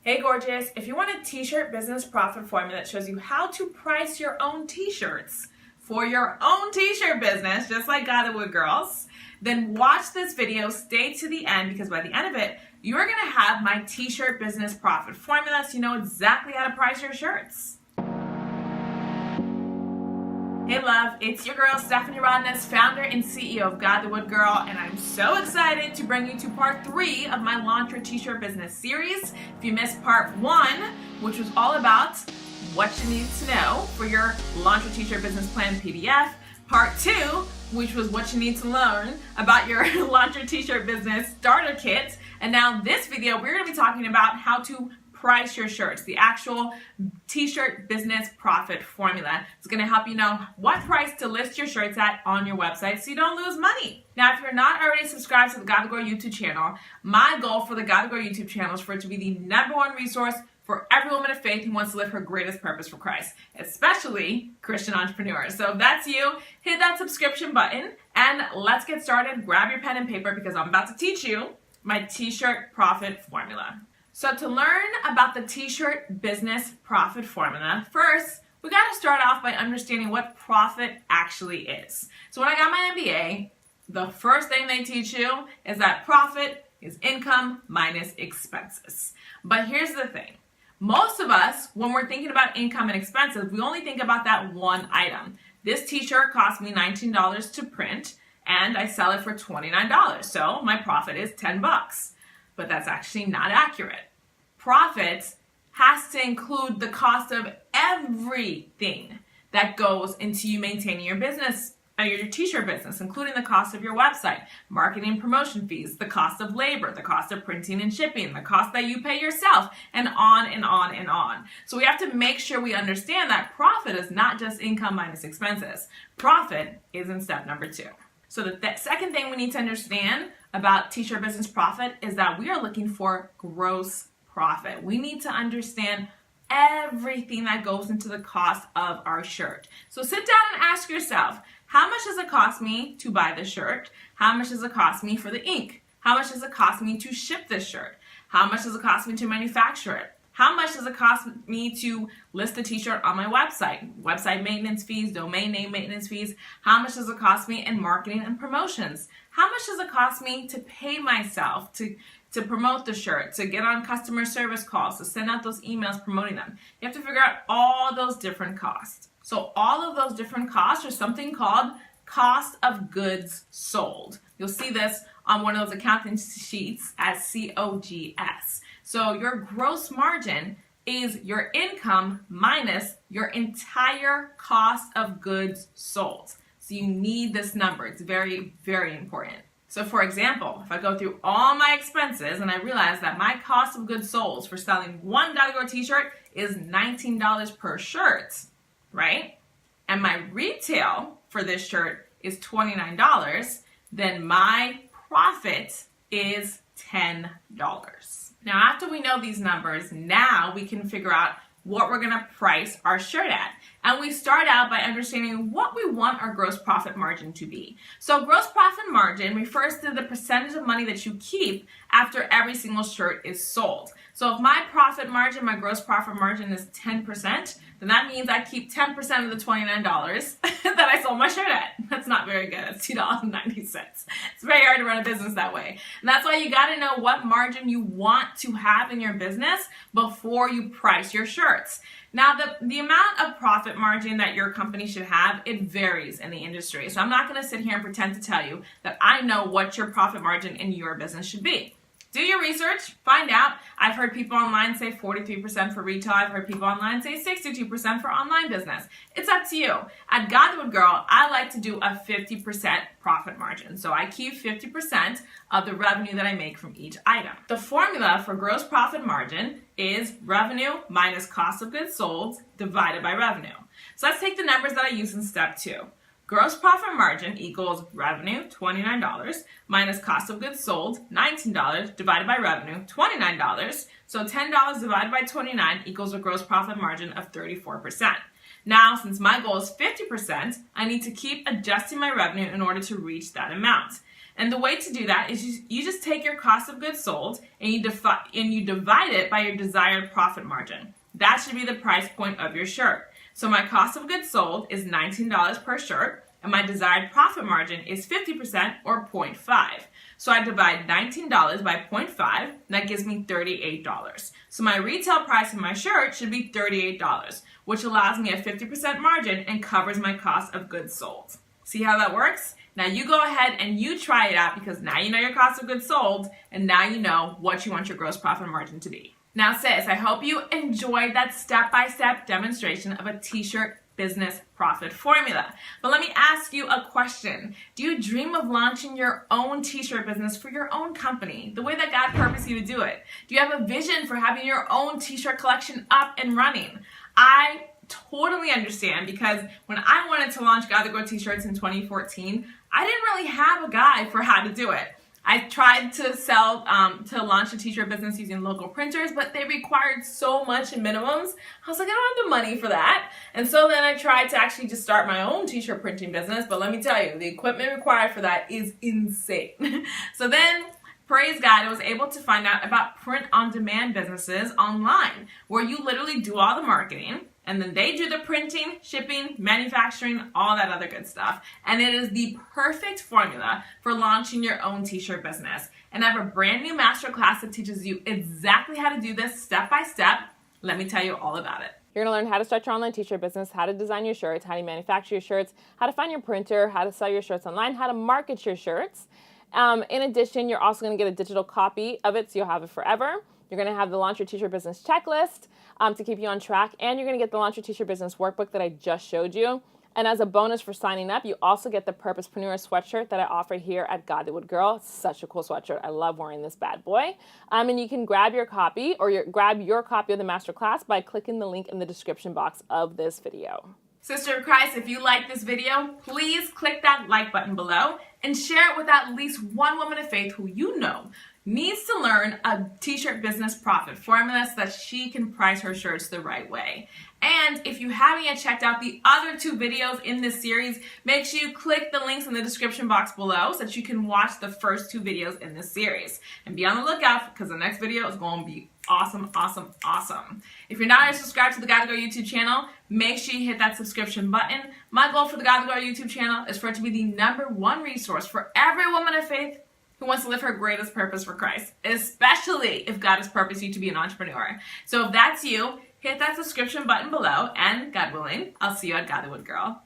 Hey gorgeous, if you want a t-shirt business profit formula that shows you how to price your own t-shirts for your own t-shirt business, just like Gatherwood Girls, then watch this video, stay to the end, because by the end of it, you're gonna have my t-shirt business profit formula so you know exactly how to price your shirts. Hey love, it's your girl Stephanie Rodness, founder and CEO of Gatherwood Girl, and I'm so excited to bring you to part 3 of my Launch Your T-Shirt Business series. If you missed part 1, which was all about what you need to know for your Launch Your T-Shirt Business Plan PDF, part 2, which was what you need to learn about your Launch Your T-Shirt Business Starter Kit, and now this video we're going to be talking about how to price your shirts, the actual t-shirt business profit formula. It's going to help you know what price to list your shirts at on your website so you don't lose money. Now, if you're not already subscribed to the Gatherwood Girl YouTube channel, my goal for the Gatherwood Girl YouTube channel is for it to be the #1 resource for every woman of faith who wants to live her greatest purpose for Christ, especially Christian entrepreneurs. So if that's you, hit that subscription button and let's get started. Grab your pen and paper because I'm about to teach you my t-shirt profit formula. So to learn about the t-shirt business profit formula, first, we got to start off by understanding what profit actually is. So when I got my MBA, the first thing they teach you is that profit is income minus expenses. But here's the thing. Most of us, when we're thinking about income and expenses, we only think about that one item. This t-shirt cost me $19 to print and I sell it for $29. So my profit is 10 bucks. But that's actually not accurate. Profit has to include the cost of everything that goes into you maintaining your business, your t-shirt business, including the cost of your website, marketing and promotion fees, the cost of labor, the cost of printing and shipping, the cost that you pay yourself, and on and on and on. So we have to make sure we understand that profit is not just income minus expenses. Profit is in step number 2. So the second thing we need to understand about t-shirt business profit is that we are looking for gross profit. We need to understand everything that goes into the cost of our shirt. So sit down and ask yourself, how much does it cost me to buy the shirt? How much does it cost me for the ink? How much does it cost me to ship this shirt? How much does it cost me to manufacture it? How much does it cost me to list the t-shirt on my website? Website maintenance fees, domain name maintenance fees. How much does it cost me in marketing and promotions? How much does it cost me to pay myself to promote the shirt, to get on customer service calls, to send out those emails promoting them? You have to figure out all those different costs. So all of those different costs are something called cost of goods sold. You'll see this on one of those accounting sheets as COGS. So your gross margin is your income minus your entire cost of goods sold. So you need this number. It's very, very important. So for example, if I go through all my expenses and I realize that my cost of goods sold for selling one Gatherwood t-shirt is $19 per shirt, right? And my retail for this shirt is $29, then my profit is $10. Now, after we know these numbers, now we can figure out what we're going to price our shirt at. And we start out by understanding what we want our gross profit margin to be. So gross profit margin refers to the percentage of money that you keep after every single shirt is sold. So if my profit margin, my gross profit margin is 10%, then that means I keep 10% of the $29 that I sold my shirt at. That's not very good. It's $2.90. It's very hard to run a business that way. And that's why you got to know what margin you want to have in your business before you price your shirts. Now, the amount of profit margin that your company should have, it varies in the industry. So I'm not going to sit here and pretend to tell you that I know what your profit margin in your business should be. Do your research, find out. I've heard people online say 43% for retail. I've heard people online say 62% for online business. It's up to you. At Gatherwood Girl, I like to do a 50% profit margin. So I keep 50% of the revenue that I make from each item. The formula for gross profit margin is revenue minus cost of goods sold divided by revenue. So let's take the numbers that I use in step 2. Gross profit margin equals revenue, $29, minus cost of goods sold, $19, divided by revenue, $29. So $10 divided by 29 equals a gross profit margin of 34%. Now, since my goal is 50%, I need to keep adjusting my revenue in order to reach that amount. And the way to do that is you just take your cost of goods sold and you divide it by your desired profit margin. That should be the price point of your shirt. So my cost of goods sold is $19 per shirt, and my desired profit margin is 50% or 0.5. So I divide $19 by 0.5, and that gives me $38. So my retail price of my shirt should be $38, which allows me a 50% margin and covers my cost of goods sold. See how that works? Now you go ahead and you try it out, because now you know your cost of goods sold, and now you know what you want your gross profit margin to be. Now sis, I hope you enjoyed that step-by-step demonstration of a t-shirt business profit formula. But let me ask you a question. Do you dream of launching your own t-shirt business for your own company, the way that God purposed you to do it? Do you have a vision for having your own t-shirt collection up and running? I totally understand, because when I wanted to launch God the Girl t-shirts in 2014, I didn't really have a guide for how to do it. I tried to to launch a t-shirt business using local printers, but they required so much in minimums. I was like, I don't have the money for that. And so then I tried to actually just start my own t-shirt printing business. But let me tell you, the equipment required for that is insane. So then, praise God, I was able to find out about print-on-demand businesses online, where you literally do all the marketing, and then they do the printing, shipping, manufacturing, all that other good stuff. And it is the perfect formula for launching your own t-shirt business. And I have a brand new masterclass that teaches you exactly how to do this step by step. Let me tell you all about it. You're going to learn how to start your online t-shirt business, how to design your shirts, how to manufacture your shirts, how to find your printer, how to sell your shirts online, how to market your shirts. In addition, you're also going to get a digital copy of it, so you'll have it forever. You're going to have the Launch Your T-Shirt Business checklist to keep you on track, and you're going to get the Launch Your T-Shirt Business workbook that I just showed you. And as a bonus for signing up, you also get the Purposepreneur sweatshirt that I offered here at God the Wood Girl. It's such a cool sweatshirt. I love wearing this bad boy. And you can grab your copy, or grab your copy of the masterclass by clicking the link in the description box of this video. Sister of Christ, if you like this video, please click that like button below and share it with at least one woman of faith who you know needs to learn a t-shirt business profit formula so that she can price her shirts the right way. And if you haven't yet checked out the other 2 videos in this series, make sure you click the links in the description box below so that you can watch the first 2 videos in this series. And be on the lookout, because the next video is going to be awesome, awesome, awesome. If you're not yet subscribed to the God to Go YouTube channel, make sure you hit that subscription button. My goal for the God to Go YouTube channel is for it to be the #1 resource for every woman of faith who wants to live her greatest purpose for Christ, especially if God has purposed you to be an entrepreneur. So if that's you, hit that subscription button below, and God willing, I'll see you at God the Wood Girl.